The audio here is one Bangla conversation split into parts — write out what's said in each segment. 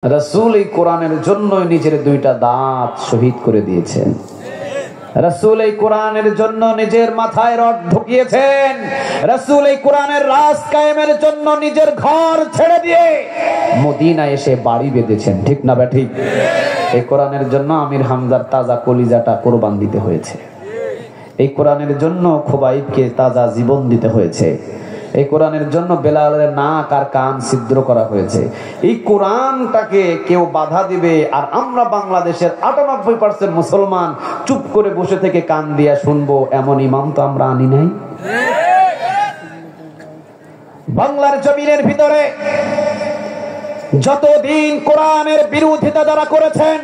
রাসূল এই কোরআনের জন্য নিজের দুইটা দাঁত শহীদ করে দিয়েছেন। রাসূল এই কোরআনের জন্য নিজের মাথায় রড ঢুকিয়েছেন। রাসূল এই কোরআনের রাজ কায়েমের জন্য নিজের ঘর ছেড়ে দিয়ে মদিনায় এসে বাড়ি বেঁধেছেন। ঠিক না ঠিক? এই কোরআনের জন্য আমির হামজার তাজা কলিজাটা কোরবান দিতে হয়েছে। এই কোরআনের জন্য খুবাইবকে তাজা জীবন দিতে হয়েছে। এই কোরআনের জন্য বেলালের নাক আর কান ছিদ্র করা হয়েছে। এই কোরআনটাকে কেউ বাধা দিবে আর আমরা বাংলাদেশের ৯৮% মুসলমান চুপ করে বসে থেকে কান দিয়া শুনবো, এমন ইমাম তো আমরা আনি নাই। বাংলার জমিনের ভিতরে যতদিন কোরআনের বিরোধিতা যারা করেছেন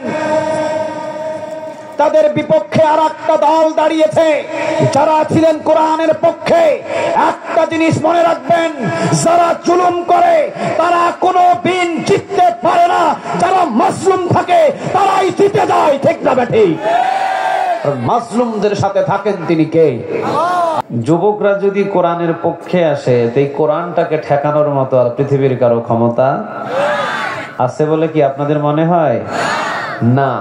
তাদের বিপক্ষে আর একটা দল দাঁড়িয়েছে। যারা ছিলেন কোরআনের পক্ষে, একটা জিনিস মনে রাখবেন, যারা জুলুম করে তারা কোনো দিন জিততে পারে না। যারা মাসলুম থাকে তারাই জিতে যায়। ঠিক না বেঠিক? মাসলুমদের সাথে থাকেন তিনি কে? যুবকরা যদি কোরআনের পক্ষে আসে, এই কোরআনটাকে ঠেকানোর মতো আর পৃথিবীর কারো ক্ষমতা আছে বলে কি আপনাদের মনে হয়? না।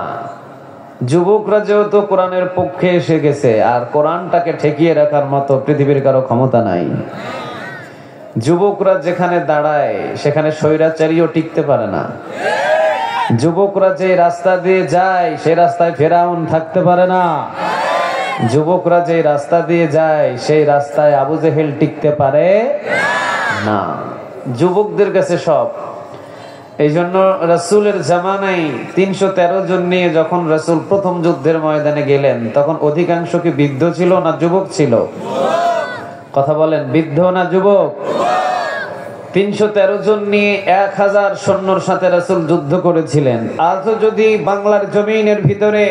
যুবকরা যেহেতু কোরআনের পক্ষে এসে গেছে, আর কোরআনটাকে ঠেকিয়ে রাখার মতো পৃথিবীর কারো ক্ষমতা নাই। যুবকরা যেখানে দাঁড়ায় সেখানে স্বৈরাচারীও টিকতে পারে না। যুবকরা যে রাস্তা দিয়ে যায় সেই রাস্তায় ফেরাউন থাকতে পারে না। যুবকরা যে রাস্তা দিয়ে যায় সেই রাস্তায় আবু জেহেল টিকতে পারে না। যুবকদের কাছে সব। এই জন্য রাসূলের জামানায় ৩১৩ জন নিয়ে যখন রাসূল প্রথম যুদ্ধের ময়দানে গেলেন, তখন অধিকাংশ কি বৃদ্ধ ছিল না যুবক ছিল? কথা বলেন, বৃদ্ধ না যুবক? ৩১৩ জন নিয়ে ১০০০ সৈন্যর সাথে রাসূল যুদ্ধ করেছিলেন। আজও যদি বাংলার জমিনের ভিতরে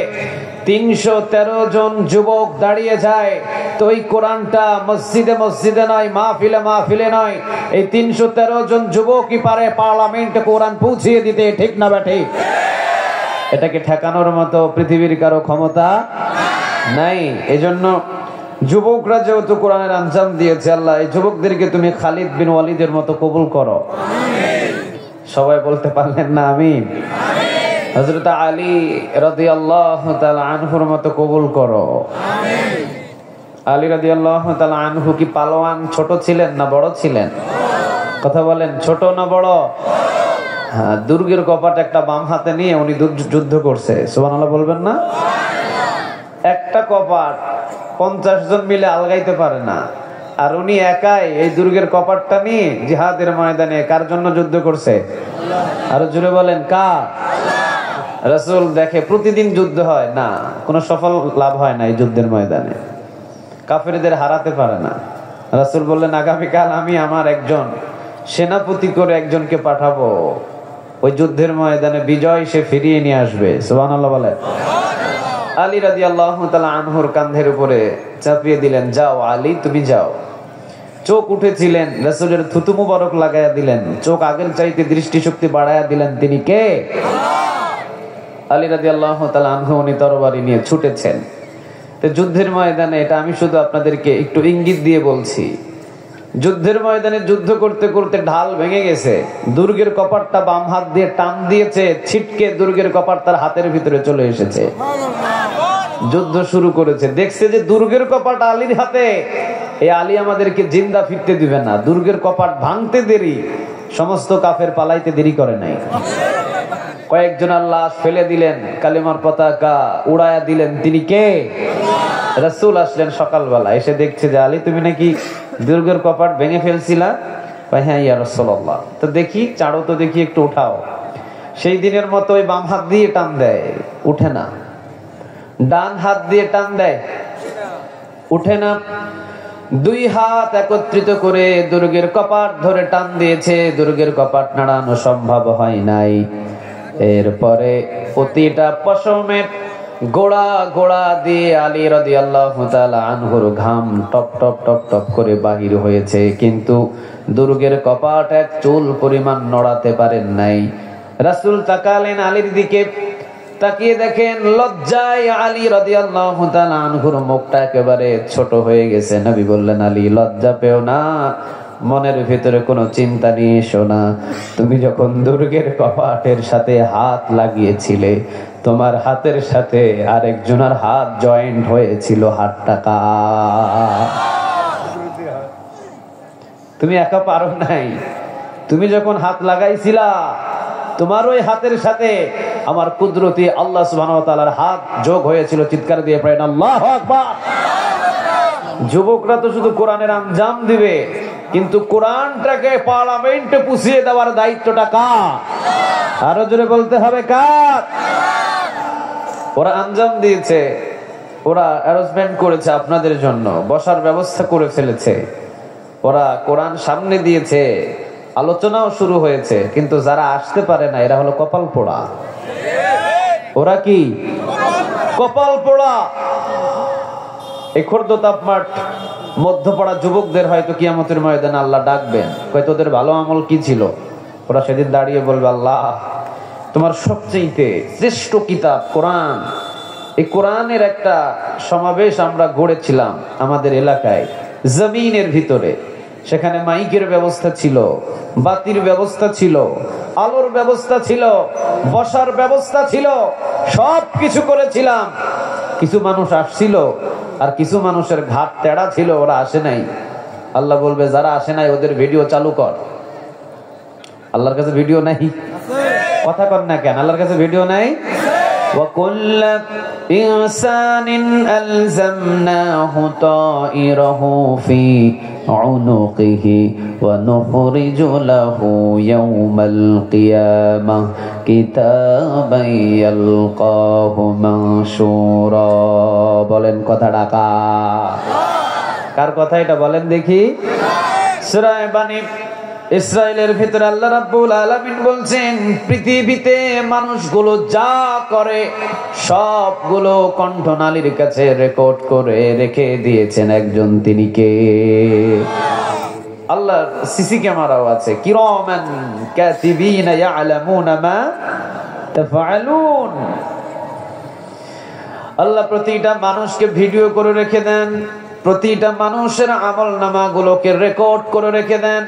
৩১৩ জন যুবক দাঁড়িয়ে যায়, তো এই কোরআনটা মসজিদে মসজিদে নয়, মাহফিলে মাহফিলে নয়, এই ৩১৩ জন যুবকই পারে পার্লামেন্টে কোরআন পৌঁছিয়ে দিতে। ঠিক না বেঠিক? এটাকে ঠেকানোর মতো পৃথিবীর কারো ক্ষমতা নাই। এজন্য যুবকরা যেহেতু কোরআনের আঞ্জাম দিয়েছে, আল্লাহ এই যুবকদেরকে তুমি খালিদ বিন ওয়ালিদের মতো কবুল করো। সবাই বলতে পারলেন না আমিন? হযরত আলী রাদিয়াল্লাহু তাআলা আনহুর মতো কবুল করো। আলী রাদিয়াল্লাহু তাআলা আনহু কি পালোয়ান ছোট ছিলেন না বড় ছিলেন? কথা বলেন, ছোট না বড়? হ্যাঁ, দুর্গের কপাট একটা বাম হাতে নিয়ে উনি যুদ্ধ করছে। সুবহানাল্লাহ বলবেন না? একটা কপাট ৫০ জন মিলে আলগাইতে পারে না, আর উনি একাই এই দুর্গের কপাটটা নিয়ে জিহাদের ময়দানে কার জন্য যুদ্ধ করছে? আরো জোরে বলেন, কার? রাসূল দেখে প্রতিদিন যুদ্ধ হয় না, কোনো সফল লাভ হয় না এই যুদ্ধের ময়দানে, কাফেরদের হারাতে পারে না। রাসূল বললেন, আগামীকাল আমি আমার একজন সেনাপতি করে একজনকে পাঠাবো, ওই যুদ্ধের ময়দানে বিজয় সে ফিরিয়ে নিয়ে আসবে। সুবহানাল্লাহ বলেন। আলী রাদিয়াল্লাহু তাআলা আনহুর কাঁধের উপরে চাপিয়ে দিলেন, যাও আলী তুমি যাও। চোখ উঠেছিলেন, রাসূলের থুতু মুবারক লাগায়া দিলেন, চোখ আগের চাইতে দৃষ্টিশক্তি বাড়ায়া দিলেন। তিনি কে? আলী রাদিয়াল্লাহু তাআলা আনহু উনি তরবারি নিয়ে ছুটেছেন। তো যুদ্ধের ময়দানে, এটা আমি শুধু আপনাদেরকে একটু ইঙ্গিত দিয়ে বলছি, যুদ্ধের ময়দানে যুদ্ধ করতে করতে ঢাল ভেঙে গেছে, দুর্গের কপাটটা বাম হাত দিয়ে টান দিয়েছে, ছিটকে দুর্গের কপাট তার হাতের ভিতরে চলে এসেছে। যুদ্ধ শুরু করেছে, দেখছে যে দুর্গের কপাট আলীর হাতে, এই আলী আমাদেরকে জিন্দা ফিরতে দিবে না। দুর্গের কপাট ভাঙতে দেরি, সমস্ত কাফের পালাইতে দেরি করে নাই। কয়েকজনের লাশ ফেলে দিলেন, কালিমার পতাকা উড়ায়া দিলেন। তিনি কে? রাসূল আসলেন সকালবেলা, এসে দেখছে যে আলী তুমি নাকি দুর্গের কপাট ভেঙে ফেলছিলা। হ্যাঁ ইয়া রাসূলুল্লাহ। তো দেখি চাড়ো তো দেখি, একটু উঠাও। সেই দিনের মতো ওই বাম হাত দিয়ে টান দেয়, উঠে না। ডান হাত দিয়ে টান দেয়, উঠে না। দুই হাত একত্রিত করে দুর্গের কপাট ধরে টান দিয়েছে, দুর্গের কপাট নাড়ানো সম্ভব হয় নাই। এরপরে প্রতিটা পশমের গোড়া গোড়া দিয়ে আলী রাদিয়াল্লাহু তাআলা আনহুর ঘাম টপ টপ টপ টপ করে বাহির হয়েছে, কিন্তু দুর্গের কপাট এক চুল পরিমাণ নড়াতে পারেন নাই। রাসূল তাকালেন আলীর দিকে, তাকিয়ে দেখেন লজ্জায় আলী রাদিয়াল্লাহু তাআলা আনহুর মুখটা একেবারে ছোট হয়ে গেছে। নবী বললেন, আলী লজ্জা পেও না, মনের ভিতরে কোনো চিন্তা নিয়ে এসো না। তুমি যখন দুর্গের কপাটের সাথে হাত লাগিয়েছিলে, তোমার হাতের সাথে আরেকজনের হাত জয়েন্ট হয়েছিল, হাতটা কার? তুমি একা পারো নাই। তুমি যখন হাত লাগাইছিলা, তোমার ওই হাতের সাথে আমার কুদরতি আল্লাহ সুবহানাহু ওয়া তাআলার হাত যোগ হয়েছিল। চিৎকার দিয়ে পড়েন আল্লাহু আকবার। যুবকরা তো শুধু কোরআনের আঞ্জাম দিবে, কিন্তু কোরআনটাকে পার্লামেন্টে পুষিয়ে দেওয়ার দায়িত্বটা কার? আরো জোরে বলতে হবে কার? ওরা আঞ্জাম দিয়েছে, ওরা অ্যারেঞ্জমেন্ট করেছে আপনাদের জন্য, বসার ব্যবস্থা করে ফেলেছে, ওরা কোরআন সামনে দিয়েছে, আলোচনাও শুরু হয়েছে, কিন্তু যারা আসতে পারে না এরা হলো কপাল পোড়া। ওরা কি কপাল পোড়া? এই খোর্দতাপ মাঠ মধ্যপাড়া যুবকদের হয়তো কিয়ামতের ময়দানে আল্লাহ ডাকবেন, কয় তোদের ভালো আমল কি ছিল? ওরা সেদিন দাঁড়িয়ে বলবে, আল্লাহ তোমার সবচেয়ে শ্রেষ্ঠ কিতাব কোরআন, এই কোরআনের একটা সমাবেশ আমরা গড়েছিলাম আমাদের এলাকায় জমিনের ভিতরে। সেখানে মাইকের ব্যবস্থা ছিল, বাতির ব্যবস্থা ছিল, আলোর ব্যবস্থা ছিল, বসার ব্যবস্থা ছিল, সব কিছু করেছিলাম। কিছু মানুষ আসছিল আর কিছু মানুষের ঘাট তেড়া ছিল, ওরা আসে নাই। আল্লাহ বলবে যারা আসে নাই ওদের ভিডিও চালু কর। আল্লাহর কাছে ভিডিও নাই? কথা কর না কেন? আল্লাহর কাছে ভিডিও নাই? وَكُلَّ إِنسَانٍ أَلْزَمْنَاهُ طَائِرَهُ فِي عُنُقِهِ وَنُخْرِجُ لَهُ يَوْمَ الْقِيَامَةِ كِتَابًا يَلْقَاهُ مَنشُورًا। বলেন কথাটা কার কথা? এটা বলেন দেখি। সূরা বানী ইসরাইলের ভিতরে আল্লাহ রাব্বুল আলামিন বলছেন, পৃথিবীতে মানুষগুলো যা করে সবগুলো কণ্ঠনালীর কাছে রেকর্ড করে রেখে দিয়েছেন একজন, তিনি কে? আল্লাহর সিসি ক্যামেরাও আছে, কিরামান কাতিবিনা ইয়ালামুনা মা তাফআলুন। আল্লাহ প্রতিটা মানুষকে ভিডিও করে রেখে দেন, প্রতিটা মানুষের আমলনামাগুলোকে রেকর্ড করে রেখে দেন।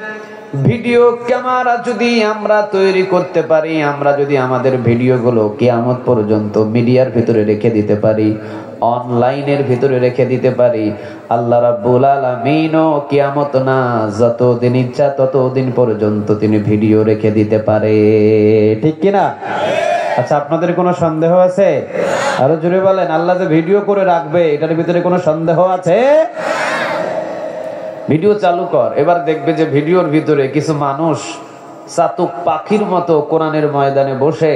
ভিডিও ক্যামেরা যদি আমরা তৈরি করতে পারি, আমরা যদি আমাদের ভিডিওগুলো কিয়ামত পর্যন্ত মিডিয়ার ভিতরে রেখে দিতে পারি, অনলাইনের ভিতরে রেখে দিতে পারি, আল্লাহ রাব্বুল আলামিনও কিয়ামত না যতদিন ইচ্ছা ততদিন পর্যন্ত তিনি ভিডিও রেখে দিতে পারে। ঠিক কি না? আচ্ছা, আপনাদের কোনো সন্দেহ আছে? আরো জোরে বলেন, আল্লাহ যে ভিডিও করে রাখবে এটার ভিতরে কোনো সন্দেহ আছে? ভিডিও চালু কর, এবার দেখবে যে ভিডিওর ভিতরে কিছু মানুষ চাতক পাখির মতো কোরআনের ময়দানে বসে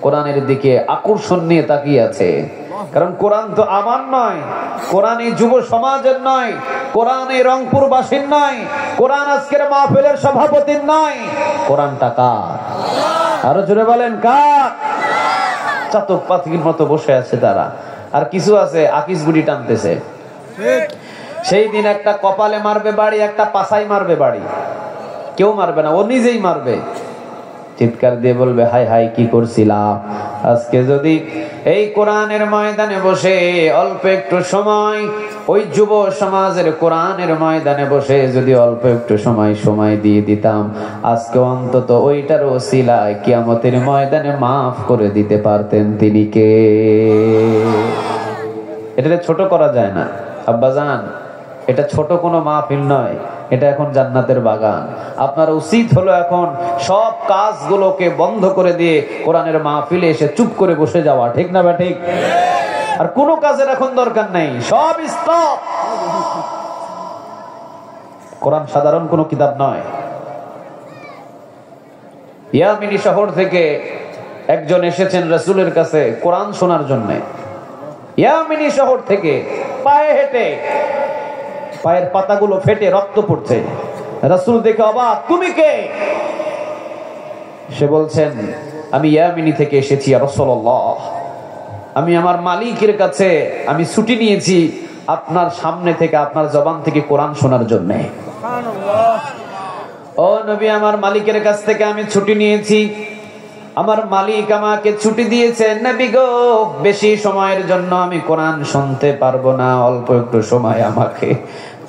কোরআনের দিকে আকর্ষণ নিয়ে তাকিয়ে আছে। কারণ কোরআন তো আমার নয়, কোরআন এই যুব সমাজের নয়, কোরআন এই রংপুরবাসীর নয়, কোরআন আজকের মাহফিলের সভাপতির নয়, কোরআনটা কার? আরো জোরে বলেন কার? চাতক পাখির মতো বসে আছে তারা। আর কিছু আছে আকিস গুড়ি টানতেছে। সেই দিন একটা কপালে মারবে বাড়ি, একটা পাছায় মারবে বাড়ি, কেউ মারবে না, ও নিজেই মারবে। চিৎকার দিয়ে বলবে, হাই হাই কি করছিলাম। আজকে যদি এই কোরআনের ময়দানে বসে অল্প একটু সময়, ওই যুব সমাজের কোরআনের ময়দানে বসে যদি অল্প একটু সময় দিয়ে দিতাম, আজকে অন্তত ওইটার ওসিলায় কিয়ামতের ময়দানে মাফ করে দিতে পারতেন তিনি কে? এটাকে ছোট করা যায় না আব্বাজান, এটা ছোট কোনো মাহফিল নয়, এটা এখন জান্নাতের বাগান। আপনার উচিত হলো এখন সব কাজগুলোকে বন্ধ করে দিয়ে কোরআনের মাহফিলে এসে চুপ করে বসে যাওয়া। ঠিক না বা ঠিক? আর কোনো কাজের এখন দরকার নেই, সব স্টপ। কোরআন সাধারণ কোনো কিতাব নয়। ইয়ামিনী শহর থেকে একজন এসেছেন রাসূলের কাছে কোরআন শোনার জন্য। ইয়ামিনী শহর থেকে পায়ে হেঁটে, পায়ের পাতাগুলো ফেটে রক্ত পড়ছে। রাসূল দেখে অবাক, তুমি কে? সে বলছেন, আমি ইয়ামিনী থেকে এসেছি ইয়া রাসূলুল্লাহ, আমি আমার মালিকের কাছে আমি ছুটি নিয়েছি আপনার সামনে থেকে, আপনার জবান থেকে কোরআন শোনার জন্য। সুবহানাল্লাহ। ও নবী, আমার মালিকের কাছ থেকে আমি ছুটি নিয়েছি, আমার মালিক আমাকে ছুটি দিয়েছেন। নবী গো, বেশি সময়ের জন্য আমি কোরআন শুনতে পারবো না, অল্প একটু সময় আমাকে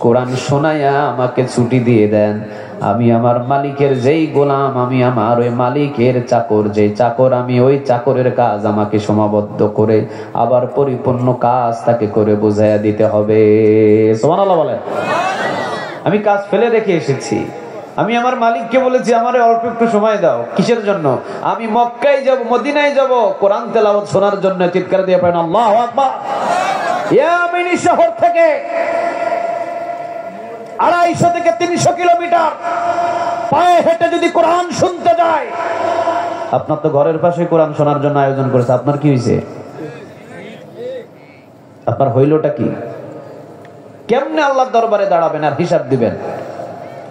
কোরআন শোনায়া আমাকে ছুটি দিয়ে দেন। আমি আমার মালিকের যেই গোলাম, আমি আমার ওই মালিকের চাকর, যে চাকর আমি ওই চাকরের কাজ আমাকে সীমাবদ্ধ করে আবার পরিপূর্ণ কাজ তাকে করে বুঝাইয়া দিতে হবে। সুবহানাল্লাহ বলেন। আমি কাজ ফেলে রেখে এসেছি, আমি আমার মালিককে বলেছি আমারে অল্প একটু সময় দাও। কিসের জন্য? আমি মক্কায় যাব, মদিনায় যাব কোরআন তেলাওয়াত শোনার জন্য। চিৎকার দিয়ে পড়েন আল্লাহু আকবার। ইয়ামিনী শহর থেকে 250 থেকে 300 কিলোমিটার পায়ে হেঁটে যদি কোরআন শুনতে যায়, আপনার তো ঘরের পাশে কোরআন শোনার জন্য আয়োজন করেছে, আপনার কি হয়েছে? আপনার হইলটা কি? কেমনে আল্লাহর দরবারে দাঁড়াবেন আর হিসাব দিবেন?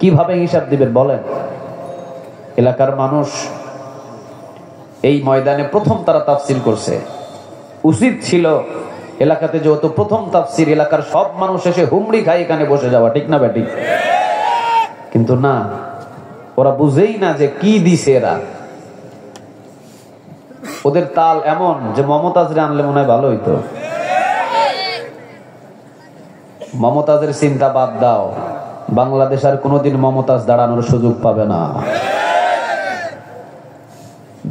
কিভাবে হিসাব দিবেন বলেন? এলাকার মানুষ এই ময়দানে প্রথম তারা তাফসীর করছে। উচিত ছিল এলাকাতে যেহেতু প্রথম তাফসীর, এলাকার সব মানুষ এসে হুমড়ি খায় এখানে বসে যাওয়া, ঠিক না বেটি? কিন্তু না, ওরা বুঝেই না যে কি দিছে এরা। ওদের তাল এমন যে মমতাজরে আনলে মনে হয় ভালো হইতো। মমতাজের চিন্তা বাদ দাও, বাংলাদেশ আর কোনোদিন মমতাজ দাঁড়ানোর সুযোগ পাবে না।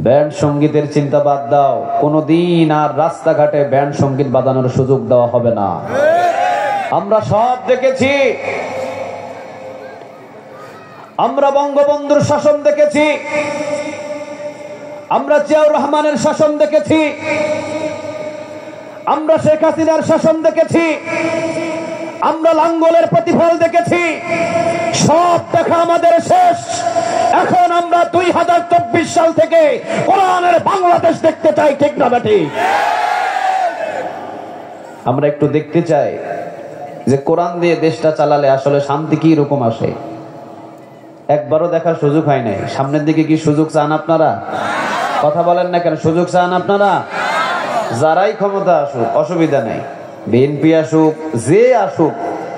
ব্যান্ড সঙ্গীতের চিন্তা বাদ দাও, কোনোদিন আর রাস্তাঘাটে ব্যান্ড সঙ্গীত বাজানোর সুযোগ দেওয়া হবে না। আমরা সব দেখেছি, আমরা বঙ্গবন্ধুর শাসন দেখেছি, আমরা জিয়াউর রহমানের শাসন দেখেছি, আমরা শেখ হাসিনার শাসন দেখেছি, আমরা লাঙ্গলের প্রতিফল দেখেছি। সব দেখা আমাদের শেষ। এখন আমরা 2024 সাল থেকে কোরআনের বাংলাদেশ দেখতে চাই, ঠিক না বেটি? আমরা একটু দেখতে চাই যে কোরআন দিয়ে দেশটা চালালে আসলে শান্তি কি রকম আসে। একবারও দেখার সুযোগ হয় নাই। সামনের দিকে কি সুযোগ চান আপনারা? কথা বলেন না কেন? সুযোগ চান আপনারা? যারাই ক্ষমতা আসুক অসুবিধা নেই, বিএনপি আসুক, যে আসুক,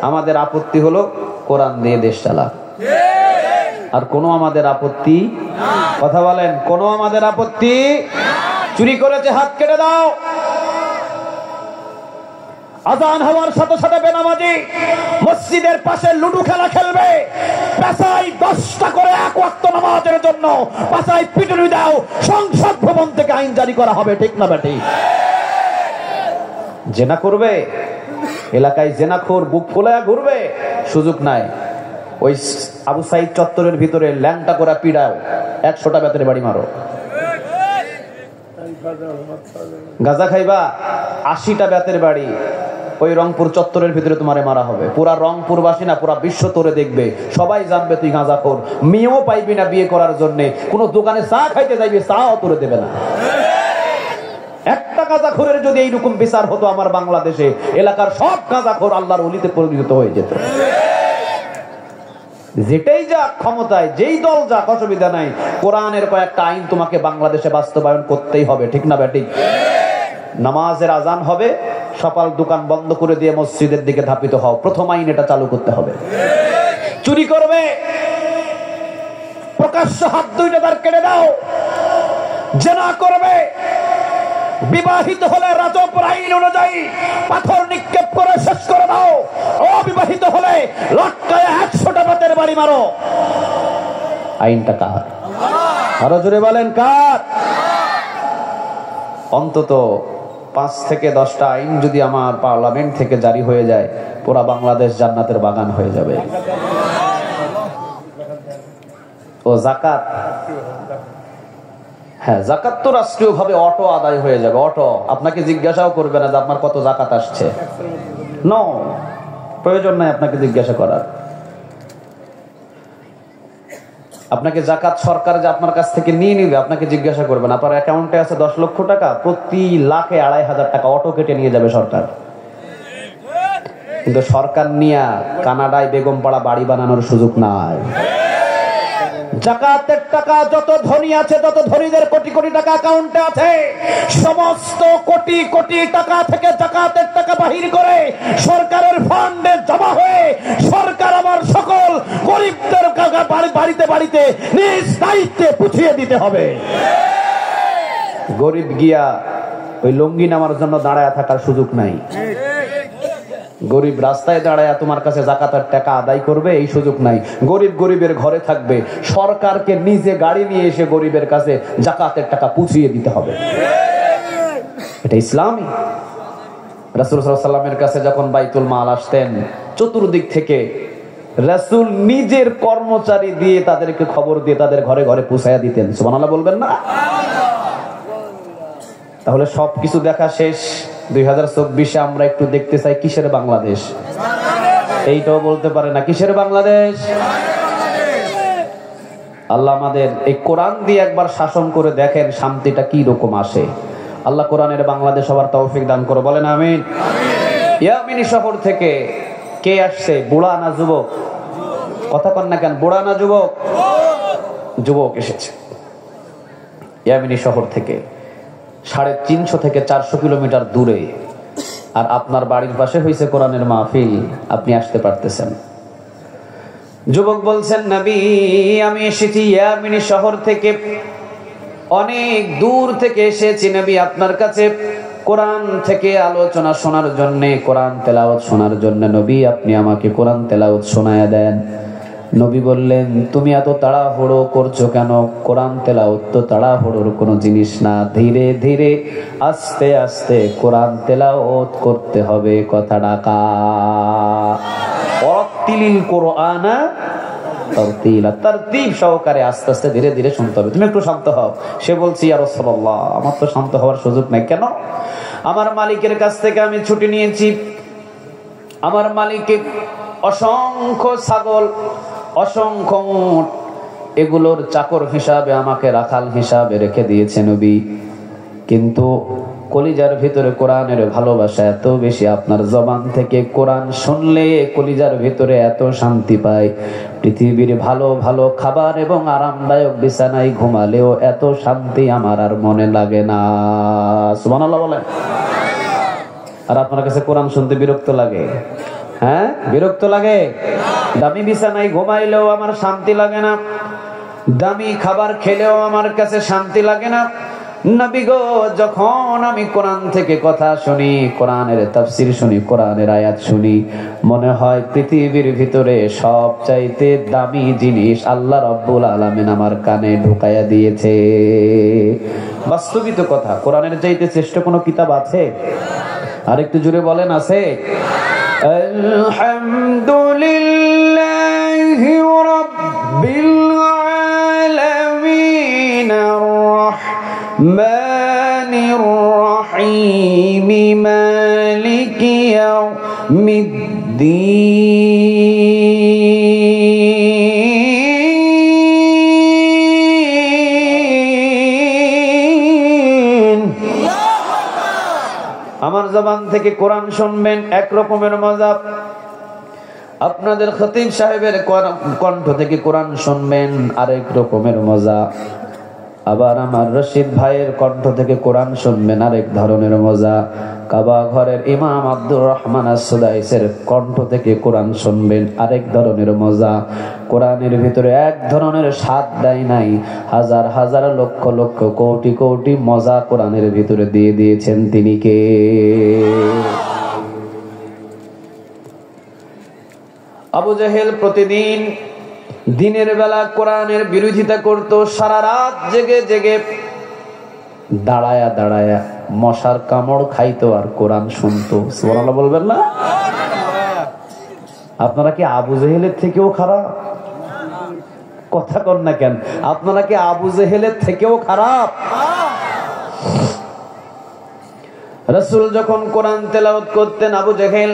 আমাদের আপত্তি হলো কোরআন দিয়ে দেশ চালা। আর কোনো আমাদের আপত্তি, কথা বলেন, কোনো আমাদের আপত্তি? চুরি করেছে হাত কেটে দাও। আজান হওয়ার সাথে সাথে বেনামাজি মসজিদের পাশে লুডু খেলা খেলবে, পেশায় 10টা করে এক ওয়াক্ত নামাজের জন্য পেশায় পিটুনি দাও, সংসদ ভবন থেকে আইন জারি করা হবে, ঠিক না বেটি? জেনা করবে, এলাকায় জেনাখোর বুক ফোলায়া ঘুরবে, সুযোগ নাই। ওই আবু সাইদ চত্বরের ভিতরে ল্যাংটা করে পিড়াও, 100টা বেতের বাড়ি মারো। গাঁজা খাইবা, 80টা বেতের বাড়ি ওই রংপুর চত্বরের ভিতরে তোমারে মারা হবে। পুরা রংপুরবাসী না, পুরা বিশ্ব তোরে দেখবে, সবাই জানবে তুই গাঁজাখোর। মেয়েও পাইবি না বিয়ে করার জন্য, কোনো দোকানে চা খাইতে যাইবি, চাও তোরে দেবে না। একটা গাঁজাখোরের যদি এইরকম বিচার হতো আমার বাংলাদেশে, এলাকার সব গাঁজাখোর আল্লাহর ওলিতে পরিণত হয়ে যেত। যেটাই যাক ক্ষমতায়, যেই দল যাক, অসুবিধা নাই, কোরআনের কয়েকটা আইন তোমাকে বাংলাদেশে বাস্তবায়ন করতেই হবে, ঠিক না বেটি? নামাজের আজান হবে, সকাল দোকান বন্ধ করে দিয়ে মসজিদের দিকে ধাপিত হও, প্রথম আইন এটা চালু করতে হবে। চুরি করবে, প্রকাশ্য হাত 2টা তার কেটে দাও। জেনা করবে, বিবাহিত হলে রাজপুর আইন অনুযায়ী পাথর নিক্ষেপ করে শেষ করে দাও। অবিবাহিত হলে লটকায় 100টা বেতের বাড়ি মারো। আইনটা কার? আরো জোরে বলেন, কার? অন্তত 5 থেকে 10টা আইন যদি আমার পার্লামেন্ট থেকে জারি হয়ে যায়, পুরা বাংলাদেশ জান্নাতের বাগান হয়ে যাবে। ও জাকাত, হ্যাঁ, জাকাত তো রাষ্ট্রীয় ভাবে অটো আদায় হয়ে যাবে। অটো আপনাকে জিজ্ঞাসাও করবে না যে আপনার কত জাকাত আসছে। নো, প্রয়োজন নাই আপনাকে জিজ্ঞাসা করার। আপনাকে জাকাত সরকার যে আপনার কাছ থেকে নিয়ে নিবে, আপনাকে জিজ্ঞাসা করবেন। আপনার অ্যাকাউন্টে আছে 10 লক্ষ টাকা, প্রতি লাখে 2,500 টাকা অটো কেটে নিয়ে যাবে সরকার। কিন্তু সরকার নিয়ে কানাডায় বেগমপাড়া বাড়ি বানানোর সুযোগ নাই। জাকাতের টাকা যত ধনী আছে, তত ধনীদের কোটি কোটি টাকা অ্যাকাউন্টে আছে। সমস্ত কোটি কোটি টাকা থেকে জাকাতের টাকা বাহির করে সরকারের ফান্ডে জমা হয়ে সরকার আমার সকল গরিবদের বাড়িতে বাড়িতে নিজ দায়িত্বে পুছিয়ে দিতে হবে। গরিব গিয়া ওই লুঙ্গি নামার জন্য দাঁড়ায় থাকার সুযোগ নাই। গরিব রাস্তায় দাঁড়ায় তোমার কাছে যাকাতের টাকা আদায় করবে এই সুযোগ নাই। গরিব গরিবের ঘরে থাকবে, সরকারকে নিজে গাড়ি নিয়ে এসে গরিবের কাছে যাকাতের টাকা পৌঁছিয়ে দিতে হবে। এটা ইসলামই। রাসূল সাল্লাল্লাহু আলাইহি ওয়াসাল্লামের কাছে যখন বাইতুল মাল আসতেন, চতুর্দিক থেকে রাসূল নিজের কর্মচারী দিয়ে তাদেরকে খবর দিয়ে তাদের ঘরে ঘরে পৌঁছায়া দিতেন। সুবহানাল্লাহ বলবেন না? তাহলে সবকিছু দেখা শেষ, 2024-এ আমরা একটু দেখতে চাই কিসের বাংলাদেশ। এইটাও বলতে পারে না কিসের বাংলাদেশ। আল্লাহ আমাদের এই কোরআন দিয়ে একবার শাসন করে দেখেন শান্তিটা কি রকম আসে। আল্লাহ কোরআনের বাংলাদেশ হওয়ার তৌফিক দান করে, বলেন আমিন। ইয়ামিনী শহর থেকে কে আসছে? বুড়া না যুবক? কথা কন না কেন, বুড়া না যুবক? যুবক এসেছে ইয়ামিনী শহর থেকে, 350 থেকে 400 কিলোমিটার দূরে। আর আপনার বাড়ির পাশে হয়েছে কোরআনের মাহফিল, আপনি আসতে পারতেছেন। যুবক বলছেন, নবী আমি এসেছি ইয়ামিনী শহর থেকে, অনেক দূর থেকে এসেছি নবী আপনার কাছে কোরআন থেকে আলোচনা শোনার জন্য, কোরআন তেলাওয়াত শোনার জন্য। নবী আপনি আমাকে কোরআন তেলাওয়াত শোনায়া দেন। নবী বললেন, তুমি এত তাড়াহুড়ো করছো কেন? কোরআন তেলাওয়াত তো তাড়াহুড়োর কোনো জিনিস না, ধীরে ধীরে আস্তে আস্তে কোরআন তেলাওয়াত করতে হবে। কথা ডাকা অরাতিলিল কোরআনা তারতিলা, তারতিব সহকারে আস্তে আস্তে ধীরে ধীরে শুনতে হবে। তুমি একটু শান্ত হও। সে বলছি, ইয়া রাসূলুল্লাহ আমার তো শান্ত হওয়ার সুযোগ নাই। কেন? আমার মালিকের কাছ থেকে আমি ছুটি নিয়েছি। আমার মালিক অসংখ্য ছাগল, অসংখ্য উট, এগুলোর চাকর হিসাবে আমাকে রাখাল হিসাবে রেখে দিয়েছে নবী। কিন্তু কলিজার ভিতরে কোরআনের ভালোবাসা এত বেশি, আপনার জবান থেকে কোরআন শুনলে কলিজার ভিতরে এত শান্তি পায়। পৃথিবীর ভালো ভালো খাবার এবং আরামদায়ক বিছানায় ঘুমালেও এত শান্তি আমার আর মনে লাগে না। সুবহানাল্লাহ বলেন। আর আপনার কাছে কোরআন শুনতে বিরক্ত লাগে? হ্যাঁ, বিরক্ত লাগে? দামি বিছানায় ঘুমাইলেও আমার শান্তি লাগে না, দামি খাবার খেলেও আমার কাছে শান্তি লাগে না। নবী গো, যখন আমি কোরআন থেকে কথা শুনি, কোরআনের তাফসীর শুনি, কোরআনের আয়াত শুনি, মনে হয় পৃথিবীর ভিতরে সবচাইতে দামি জিনিস আল্লাহ রাব্বুল আলামিন আমার কানে ঢুকাইয়া দিয়েছে। বাস্তবিত কথা, কোরআনের চাইতে শ্রেষ্ঠ কোনো কিতাব আছে? আর একটু জোরে বলেন, আছে? আলহামদুলিল্লাহি রাব্বিল আলামিন আর-রাহমানির রাহিম মালিকি ইয়াউমিদ্দিন। আমার জবান থেকে কোরআন শুনবেন, এক রকমের মজা। আপনাদের খতিব সাহেবের কণ্ঠ থেকে কোরআন শুনবেন, আরেক রকমের মজা। আবার আমার রশিদ ভাইয়ের কণ্ঠ থেকে কোরআন শুনবেন, আরেক ধরনের মজা। কাবা ঘরের ইমাম আব্দুর রহমান আস-সুদাইসের কণ্ঠ থেকে কোরআন শুনবেন, আরেক ধরনের মজা। কোরআনের ভিতরে এক ধরনের স্বাদ দেয় নাই, হাজার হাজার লক্ষ লক্ষ কোটি কোটি মজা কোরআনের ভিতরে দিয়ে দিয়েছেন। তিনি কে? আবু জেহেল প্রতিদিন দিনের বেলা কোরআনের বিরোধিতা করত, সারা রাত জেগে জেগে দাঁড়ায়া দাঁড়ায়া মশার কামড় খাইতো আর কোরআন শুনতো। সুবহানাল্লাহ বলবেন না? আপনারা কি আবু জেহেলের থেকেও খারাপ? কথা কন না কেন? আপনারা কি আবু জেহেলের থেকেও খারাপ? রাসূল যখন কোরআন তেলাওয়াত করতেন, আবু জেহেল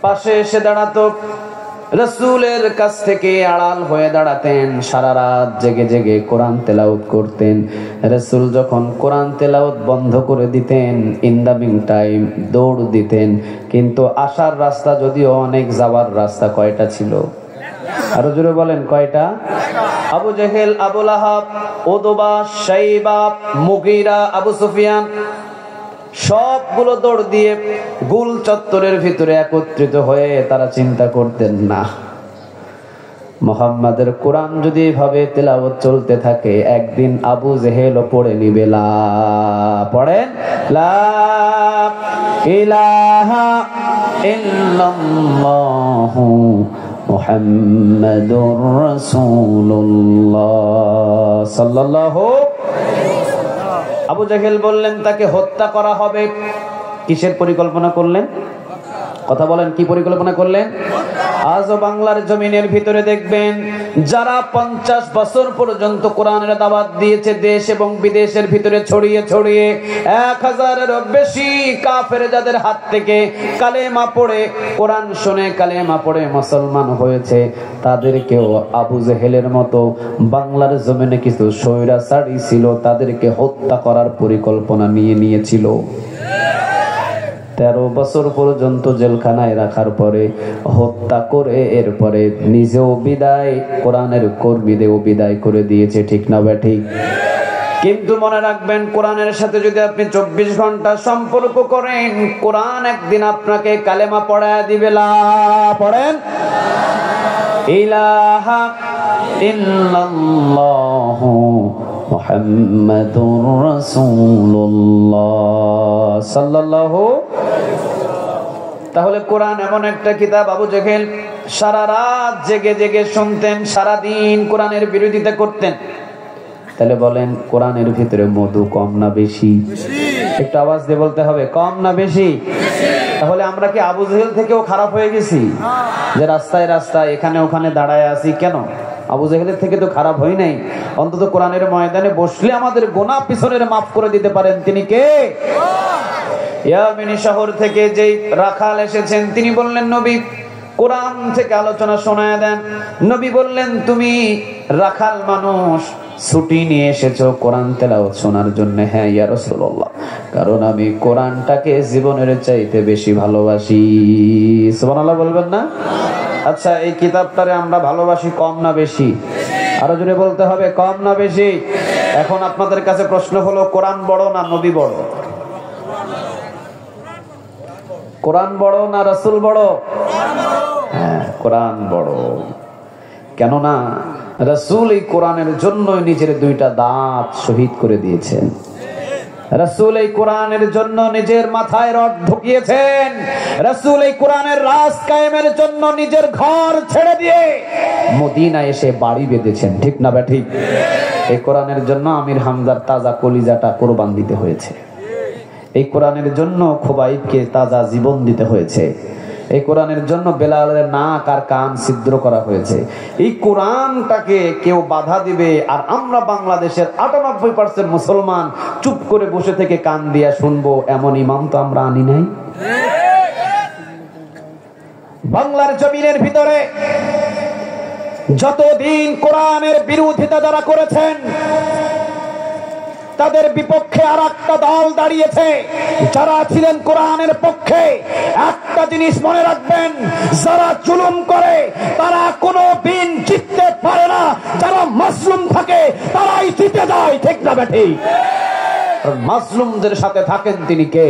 পাশে এসে দাঁড়াতো, রাসূলের কাছ থেকে আড়াল হয়ে দাঁড়াতেন, সারা রাত জেগে জেগে কোরআন তেলাওয়াত করতেন। রাসূল যখন কোরআন তেলাওয়াত বন্ধ করে দিতেন, ইন দা মিন টাইম দৌড় দিতেন। কিন্তু আসার রাস্তা যদিও অনেক, যাওয়ার রাস্তা কয়টা ছিল? আরো জোরে বলেন, কয়টা? আবু জেহেল, আবু লাহাব, উতবা, শাইবা, মুগীরা, আবু সুফিয়ান সবগুলো দৌড় দিয়ে গুল চত্বরের ভিতরে একত্রিত হয়ে তারা চিন্তা করতেন, না, মুহাম্মাদের কোরআন যদি এভাবে তেলাওয়াত চলতে থাকে, একদিন আবু জেহেলও পড়ে নিবে। পড়েন, লা ইলাহা ইল্লাল্লাহু মুহাম্মাদুর রাসূলুল্লাহ সাল্লাল্লাহু। আবু জাহেল বললেন তাকে হত্যা করা হবে। কিসের পরিকল্পনা করলেন? কথা বলেন, কি পরিকল্পনা করলেন? আজও বাংলার জমিনের ভিতরে দেখবেন যারা 50 বছর পর্যন্ত কোরআনের দাওয়াত দিয়েছে, দেশ এবং বিদেশের ভিতরে ছড়িয়ে ছড়িয়ে 1000-এরও বেশি কাফের যাদের হাত থেকে কালেমা পড়ে, কোরআন শুনে কালেমা পড়ে মুসলমান হয়েছে, তাদেরকেও আবু জেহেলের মতো বাংলার জমিনে কিছু স্বৈরাচারী ছিল, তাদেরকে হত্যা করার পরিকল্পনা নিয়েছিল। 13 বছর পর্যন্ত জেলখানায় রাখার পরে হত্যা করে এরপরে নিজেও বিদায়, কোরআনের কর্মীদেরও বিদায় করে দিয়েছে। ঠিক না ঠিক? কিন্তু মনে রাখবেন, কোরআনের সাথে যদি আপনি 24 ঘন্টা সম্পর্ক করেন, কোরআন একদিন আপনাকে কালেমা পড়ায় দিবে। লা পড়েন, ইলাহা ইল্লাল্লাহু মুহাম্মাদুর রাসূলুল্লাহ সাল্লাল্লাহু। তাহলে কোরআন এমন একটা কিতাব, আবু জেহেল সারা রাত জেগে জেগে শুনতেন, সারা দিন কোরআনের বিরোধিতা করতেন। তাহলে বলেন, কোরআনের ভিতরে মধু কম না বেশি? একটু আওয়াজ দিয়ে বলতে হবে, কম না বেশি? তাহলে আমরা কি আবু জেহেল থেকেও খারাপ হয়ে গেছি, যে রাস্তায় রাস্তায় এখানে ওখানে দাঁড়ায় আছি? কেন? আবু জেহেলের থেকে তো খারাপ হই নাই। অন্তত কোরআনের ময়দানে বসলে আমাদের গোনা পিছনের মাফ করে দিতে পারেন। তিনি কে? ইয়ামিনী শহর থেকে যেই রাখাল এসেছেন, তিনি বললেন, নবী কোরআন থেকে আলোচনা শোনায় দেন। নবী বললেন, তুমি রাখাল মানুষ, ছুটি নিয়ে এসেছো কোরআন তেলাওয়াত শোনার জন্য? হ্যাঁ ইয়া রাসূলুল্লাহ, কারণ আমি কোরআনটাকে জীবনের চাইতে বেশি ভালোবাসি। সুবহানাল্লাহ বলবেন না? আচ্ছা, এই কিতাবটারে আমরা ভালোবাসি কম না বেশি? আরো জোরে বলতে হবে, কম না বেশি? এখন আপনাদের কাছে প্রশ্ন হলো, কোরআন বড় না নবী বড়? কোরআন বড় না রাসূল বড়? হ্যাঁ, কোরআন বড়। কেননা রাসূল এই কোরআনের জন্য নিজের 2টা দাঁত শহীদ করে দিয়েছেন। রাসূল এই কোরআনের জন্য নিজের মাথায় রড ঢুকিয়েছেন। রাসূল এই কোরআনের রাজ কায়েমের জন্য নিজের ঘর ছেড়ে দিয়ে মদিনায় এসে বাড়ি বেঁধেছেন। ঠিক না ঠিক? এই কোরআনের জন্য আমির হামজার তাজা কলিজাটা কোরবান দিতে হয়েছে। এই কোরআনের জন্য খুবাইবকে তাজা জীবন দিতে হয়েছে। এই কোরআনের জন্য বেলালের নাক আর কান ছিদ্র করা হয়েছে। এই কোরআনটাকে কেউ বাধা দিবে, আর আমরা বাংলাদেশের 98% মুসলমান চুপ করে বসে থেকে কান দিয়া শুনবো, এমন ইমাম তো আমরা আনি নাই। বাংলার জমিনের ভিতরে যতদিন কোরআনের বিরোধিতা যারা করেছেন, তাদের বিপক্ষে আর একটা দল দাঁড়িয়েছে যারা ছিলেন কোরআনের পক্ষে। একটা জিনিস মনে রাখবেন, যারা জুলুম করে তারা কোনো দিন জিততে পারে না, যারা মাজলুম থাকে তারাই জিতে যায়। ঠিক না বেঠিক? মাজলুমদের সাথে থাকেন তিনি কে?